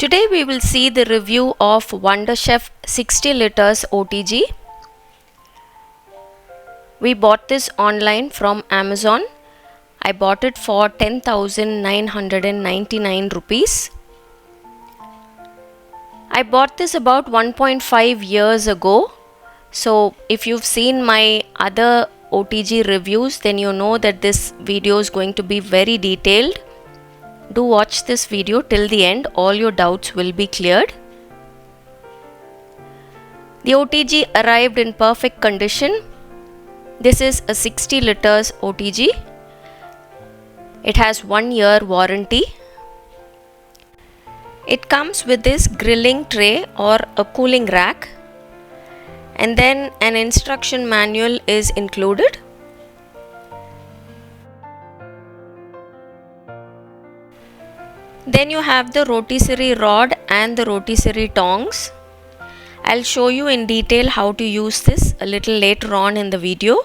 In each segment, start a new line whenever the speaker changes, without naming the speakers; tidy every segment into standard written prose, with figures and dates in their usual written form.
Today we will see the review of Wonder Chef 60 liters OTG. We bought this online from Amazon. I bought it for 10,999 rupees. I bought this about 1.5 years ago. So if you've seen my other OTG reviews, then you know that this video is going to be very detailed. Do watch this video till the end, all your doubts will be cleared. The OTG arrived in perfect condition. This is a 60 liters OTG. It has 1 year warranty. It comes with this grilling tray or a cooling rack, and then an instruction manual is included. Then you have the rotisserie rod and the rotisserie tongs. I'll show you in detail how to use this a little later on in the video.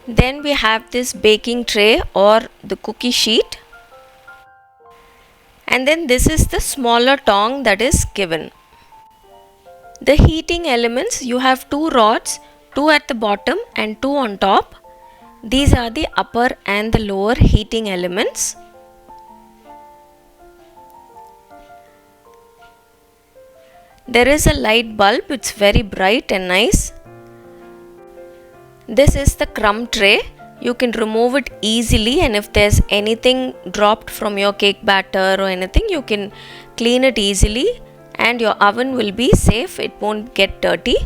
Then we have this baking tray or the cookie sheet. And then this is the smaller tong that is given. The heating elements, you have 2 rods, 2 at the bottom and 2 on top. These are the upper and the lower heating elements. There is a light bulb, it's very bright and nice. This is the crumb tray. You can remove it easily, and if there's anything dropped from your cake batter or anything, you can clean it easily and your oven will be safe, it won't get dirty.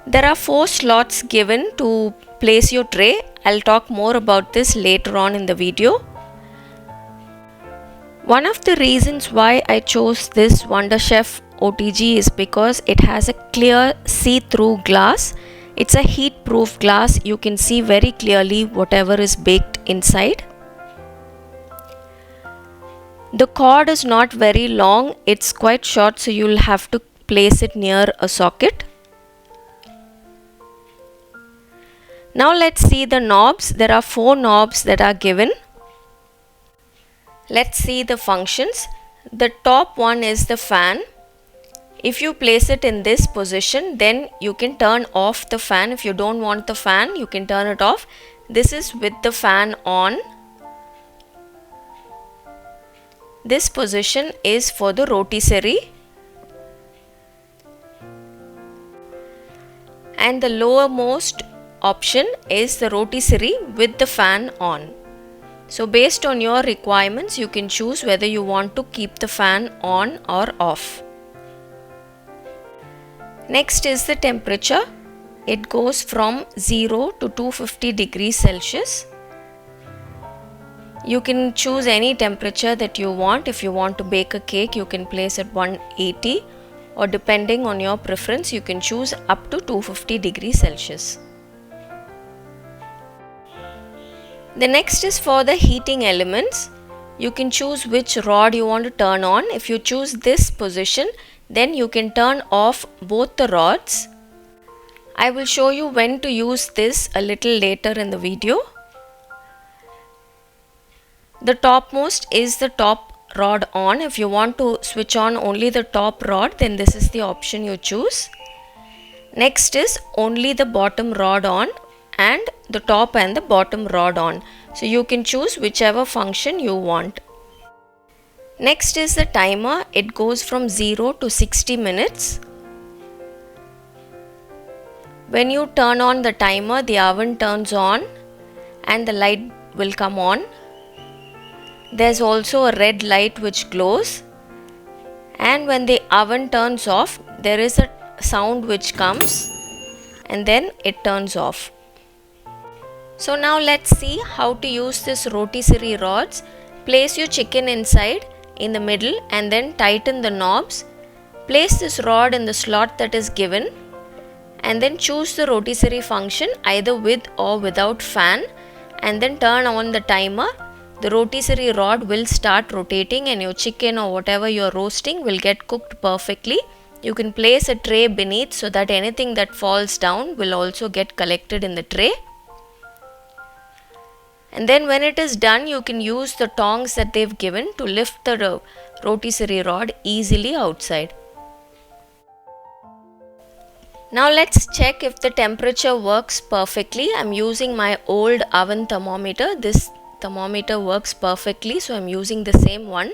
There are 4 slots given to place your tray. I'll talk more about this later on in the video. One of the reasons why I chose this Wonder Chef OTG is because it has a clear see-through glass. It's a heat-proof glass. You can see very clearly whatever is baked inside. The cord is not very long. It's quite short, so you'll have to place it near a socket. Now let's see the knobs. There are 4 knobs that are given. Let's see the functions. The top one is the fan. If you place it in this position, then you can turn off the fan. If you don't want the fan, you can turn it off. This is with the fan on. This position is for the rotisserie. And the lowermost option is the rotisserie with the fan on. So based on your requirements, you can choose whether you want to keep the fan on or off. Next is the temperature. It goes from 0 to 250 degrees Celsius. You can choose any temperature that you want. If you want to bake a cake, you can place at 180, or depending on your preference, you can choose up to 250 degrees Celsius. The next is for the heating elements. You can choose which rod you want to turn on. If you choose this position, then you can turn off both the rods. I will show you when to use this a little later in the video. The topmost is the top rod on. If you want to switch on only the top rod, then this is the option you choose. Next is only the bottom rod on, and the top and the bottom rod on. So you can choose whichever function you want. Next is the timer. It goes from 0 to 60 minutes. When you turn on the timer, the oven turns on and the light will come on. There's also a red light which glows, and when the oven turns off, there is a sound which comes and then it turns off. So now let's see how to use this rotisserie rods. Place your chicken inside in the middle and then tighten the knobs. Place this rod in the slot that is given and then choose the rotisserie function either with or without fan, and then turn on the timer. The rotisserie rod will start rotating and your chicken or whatever you're roasting will get cooked perfectly. You can place a tray beneath so that anything that falls down will also get collected in the tray. And then when it is done, you can use the tongs that they've given to lift the rotisserie rod easily outside. Now let's check if the temperature works perfectly. I'm using my old oven thermometer. This thermometer works perfectly, so I'm using the same one.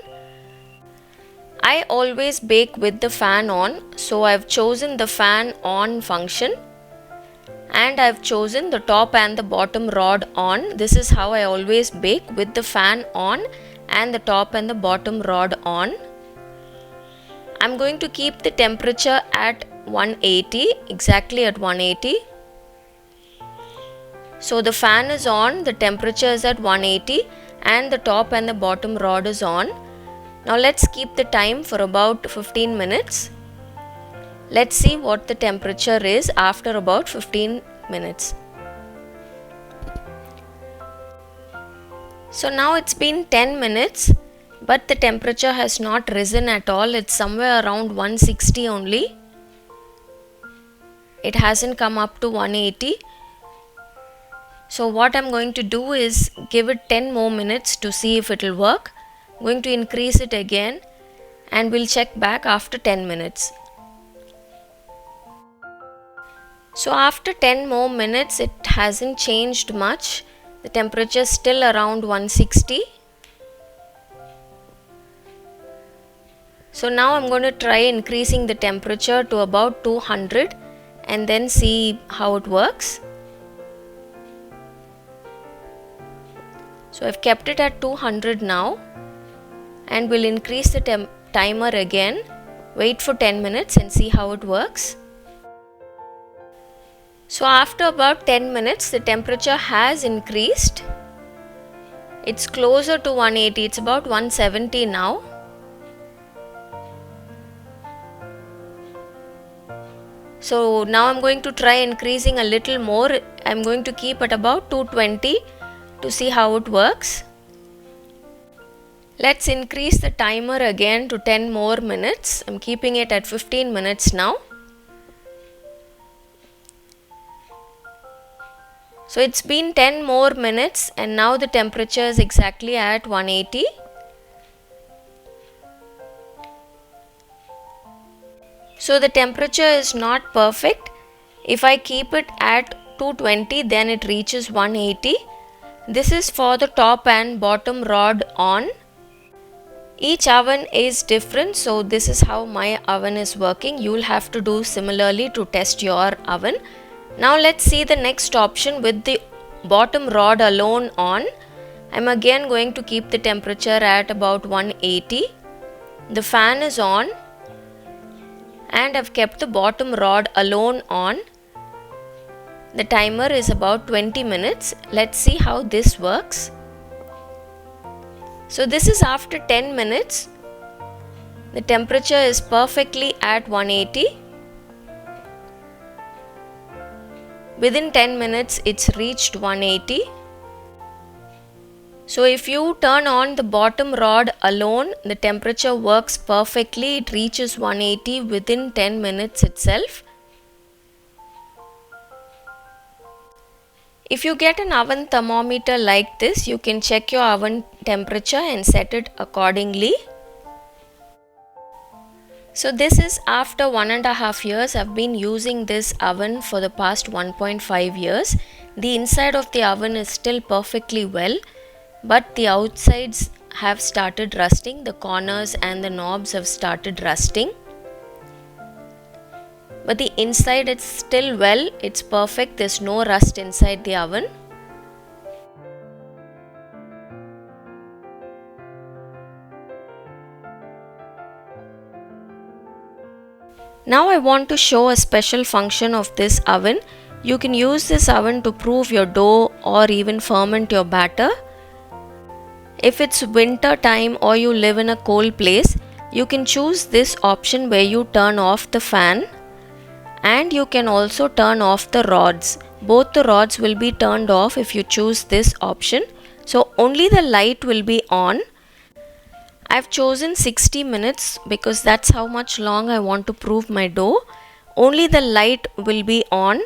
I always bake with the fan on, so I've chosen the fan on function and I've chosen the top and the bottom rod on. This is how I always bake, with the fan on and the top and the bottom rod on. I'm going to keep the temperature at 180, exactly at 180. So the fan is on, the temperature is at 180 and the top and the bottom rod is on. Now let's keep the time for about 15 minutes. Let's see what the temperature is after about 15 minutes. So now it's been 10 minutes, but the temperature has not risen at all. It's somewhere around 160 only. It hasn't come up to 180. So what I'm going to do is give it 10 more minutes to see if it will work. I'm going to increase it again and we'll check back after 10 minutes. So after 10 more minutes, it hasn't changed much. The temperature is still around 160. So now I'm going to try increasing the temperature to about 200 and then see how it works. So I've kept it at 200 now and we'll increase the timer again. Wait for 10 minutes and see how it works. So after about 10 minutes, the temperature has increased. It's closer to 180, it's about 170 now. So now I'm going to try increasing a little more. I'm going to keep at about 220 to see how it works. Let's increase the timer again to 10 more minutes. I'm keeping it at 15 minutes now. So it's been 10 more minutes and now the temperature is exactly at 180. So the temperature is not perfect. If I keep it at 220, then it reaches 180. This is for the top and bottom rod on. Each oven is different, so this is how my oven is working. You will have to do similarly to test your oven. Now let's see the next option with the bottom rod alone on. I'm again going to keep the temperature at about 180. The fan is on and I've kept the bottom rod alone on. The timer is about 20 minutes. Let's see how this works. So this is after 10 minutes. The temperature is perfectly at 180. Within 10 minutes, it's reached 180. So if you turn on the bottom rod alone, the temperature works perfectly. It reaches 180 within 10 minutes itself. If you get an oven thermometer like this, you can check your oven temperature and set it accordingly. So this is after 1.5 years. I've been using this oven for the past 1.5 years. The inside of the oven is still perfectly well, but the outsides have started rusting. The corners and the knobs have started rusting. But the inside it's still well, it's perfect, there's no rust inside the oven. Now I want to show a special function of this oven. You can use this oven to proof your dough or even ferment your batter. If it's winter time or you live in a cold place, you can choose this option where you turn off the fan. And you can also turn off the rods. Both the rods will be turned off if you choose this option. So only the light will be on. I've chosen 60 minutes because that's how much long I want to proof my dough. Only the light will be on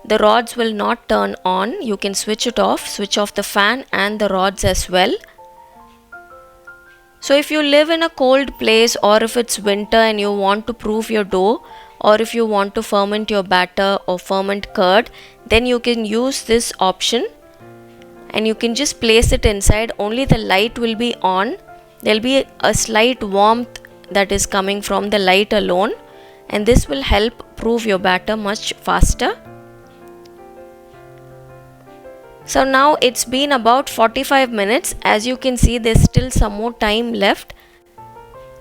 the rods will not turn on. You can switch it off, switch off the fan and the rods as well. So if you live in a cold place, or if it's winter and you want to proof your dough, or if you want to ferment your batter or ferment curd, then you can use this option and you can just place it inside. Only the light will be on. There will be a slight warmth that is coming from the light alone, and this will help proof your batter much faster. So now it's been about 45 minutes. As you can see, there's still some more time left.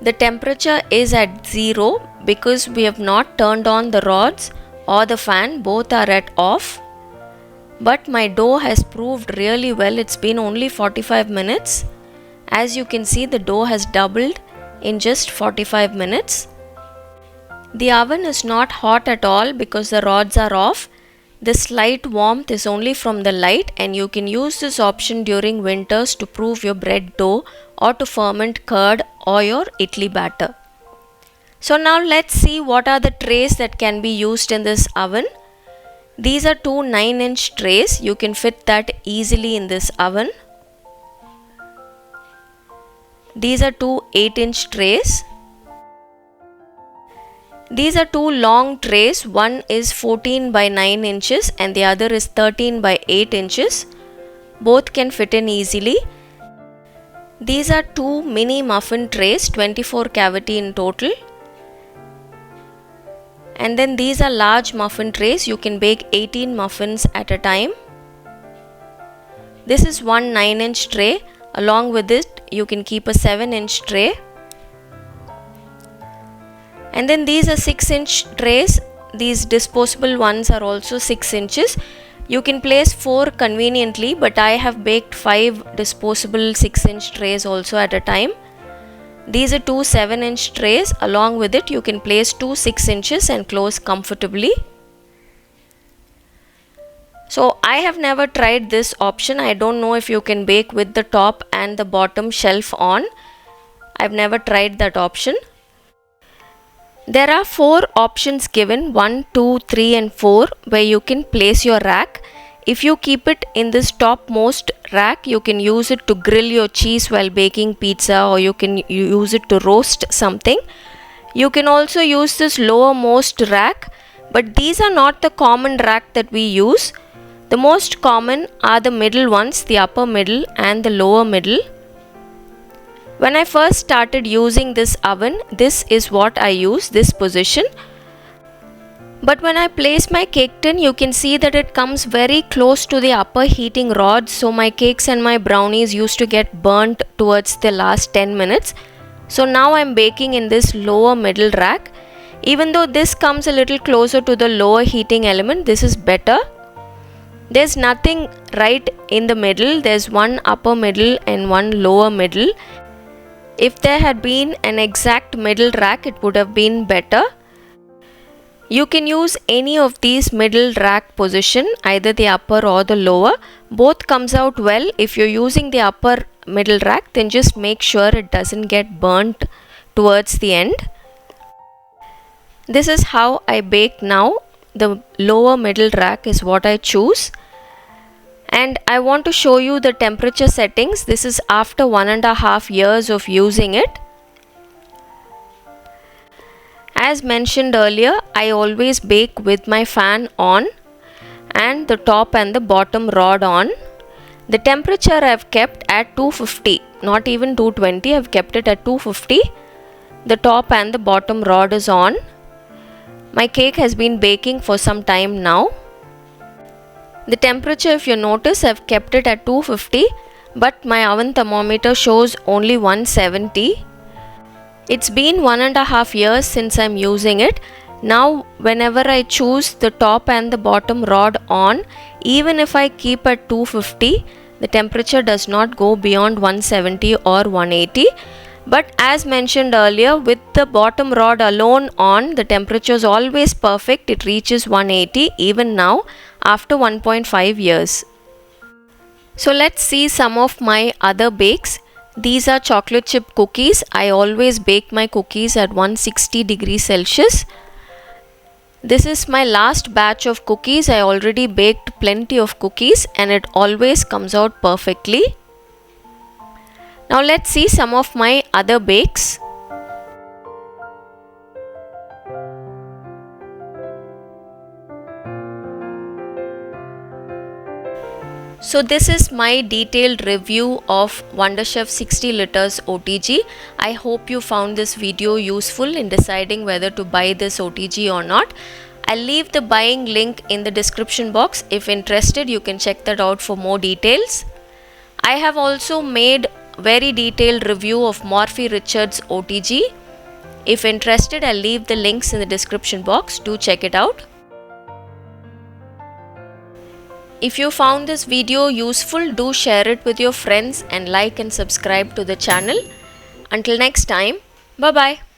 The temperature is at 0 because we have not turned on the rods or the fan, both are at off. But my dough has proved really well. It's been only 45 minutes. As you can see, the dough has doubled in just 45 minutes. The oven is not hot at all because the rods are off. The slight warmth is only from the light, and you can use this option during winters to proof your bread dough or to ferment curd or your idli batter. So now let's see what are the trays that can be used in this oven. These are two 9-inch trays. You can fit that easily in this oven. These are two 8-inch trays. These are two long trays. One is 14 by 9 inches and the other is 13 by 8 inches. Both can fit in easily. These are two mini muffin trays, 24 cavity in total. And then these are large muffin trays. You can bake 18 muffins at a time. This is one 9-inch tray. Along with it, you can keep a 7-inch tray. And then these are 6-inch trays. These disposable ones are also 6 inches. You can place 4 conveniently, but I have baked 5 disposable 6-inch trays also at a time. These are two 7-inch trays. Along with it, you can place 2 6 inches and close comfortably. So I have never tried this option. I don't know if you can bake with the top and the bottom shelf on. I've never tried that option. There are 4 options given, 1, 2, 3 and 4, where you can place your rack. If you keep it in this topmost rack, you can use it to grill your cheese while baking pizza, or you can use it to roast something. You can also use this lowermost rack, but these are not the common rack that we use. The most common are the middle ones, the upper middle and the lower middle. When I first started using this oven, this is what I use, this position. But when I place my cake tin, you can see that it comes very close to the upper heating rods. So my cakes and my brownies used to get burnt towards the last 10 minutes. So now I'm baking in this lower middle rack. Even though this comes a little closer to the lower heating element, this is better. There's nothing right in the middle. There's one upper middle and one lower middle. If there had been an exact middle rack, it would have been better. You can use any of these middle rack position, either the upper or the lower. Both comes out well. If you're using the upper middle rack, then just make sure it doesn't get burnt towards the end. This is how I bake now. The lower middle rack is what I choose. And I want to show you the temperature settings. This is after 1.5 years of using it. As mentioned earlier, I always bake with my fan on and the top and the bottom rod on. The temperature I have kept at 250, not even 220, I have kept it at 250. The top and the bottom rod is on. My cake has been baking for some time now. The temperature, if you notice, I have kept it at 250, but my oven thermometer shows only 170. It's been 1.5 years since I'm using it. Now whenever I choose the top and the bottom rod on, even if I keep at 250, the temperature does not go beyond 170 or 180. But as mentioned earlier, with the bottom rod alone on, the temperature is always perfect. It reaches 180 even now after 1.5 years. So let's see some of my other bakes. These are chocolate chip cookies. I always bake my cookies at 160 degrees Celsius. This is my last batch of cookies. I already baked plenty of cookies and it always comes out perfectly. Now let's see some of my other bakes. So this is my detailed review of Wonderchef 60 liters OTG. I hope you found this video useful in deciding whether to buy this OTG or not. I'll leave the buying link in the description box. If interested, you can check that out for more details. I have also made very detailed review of Morphy Richards OTG. If interested, I'll leave the links in the description box. Do check it out. If you found this video useful, do share it with your friends and like and subscribe to the channel. Until next time, bye bye.